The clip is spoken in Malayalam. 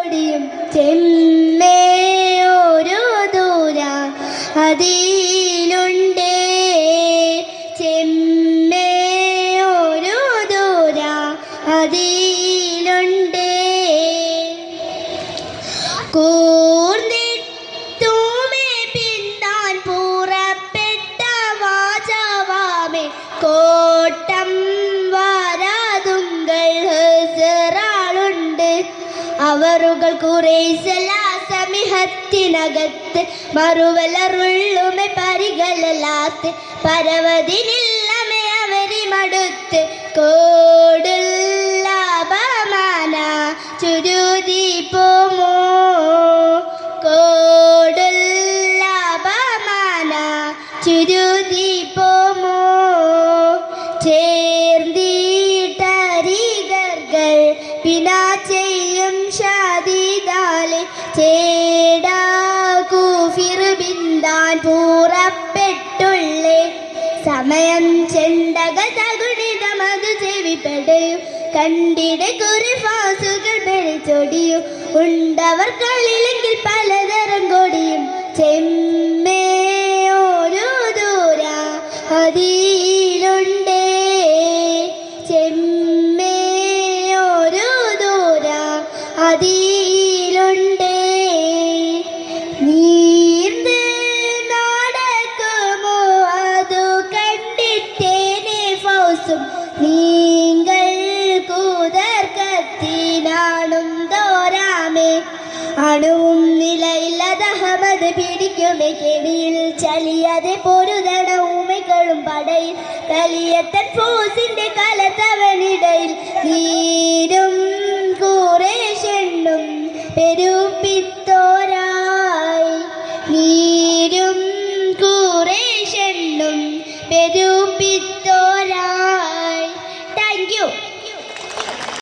കൊടിയും ചെമ്മേ ഒരു ദൂര അതിലുണ്ടേ ചെമ്മേ ഒരു ദൂര അതിലുണ്ടേ കൂർന്നിട്ടുമേ പിന്താൻ പുറപ്പെട്ട വാചവാമേ കോട്ടം വാരാതുങ്കൾ ഹെസറാളുണ്ട് അവറുകൾ കുറേസലാസമിഹത്തിനകത്ത് മറുവലറുള്ളുമെ പരികളലാത്ത് പരവതിനില്ലമേ അവരി മടുത്ത് കോടുള്ള അപമാന ചുരുതി പോമോ കോടുള്ള അപമാന ചുരുതി പോമോ ചേർന്നിട്ടരികർകൾ പിന്നാ ചെയ്യും ഷാദിദാലെ ചേടാകൂഫിർ ബിന്ദാൻ പൂറപ്പെട്ടുള്ളേ സമയം ചെണ്ടക തകുടിതമതു ചെവിപ്പെടും കണ്ടിടെ കുറിഫാസുകൾ പെരിച്ചൊടിയും ഉണ്ടവർ കളിലെങ്കിൽ പലതരം കൊടിയും ചെമ്മേ ഒരു ദൂര അതിലുണ്ടേ ചെമ്മേ ഒരു ദൂര അതിലുണ്ടേ നീർന്ന് നടക്കുമോ അതു കണ്ടിട്ടേനെ ഫൗസും നിങ്ങൾ കൂതർക്കത്തിനാണും തോരാമേ അണുവും നിലയില്ലതഹമത് പിടിക്കുമേ കെണിയിൽ ചലിയാതെ പൊരുതണ ഊമകളും പടയിൽ കലിയത്തൻ ഫൂസിന്റെ കലത്തവനിടയിൽ നീരും കൂറേഷെണ്ണും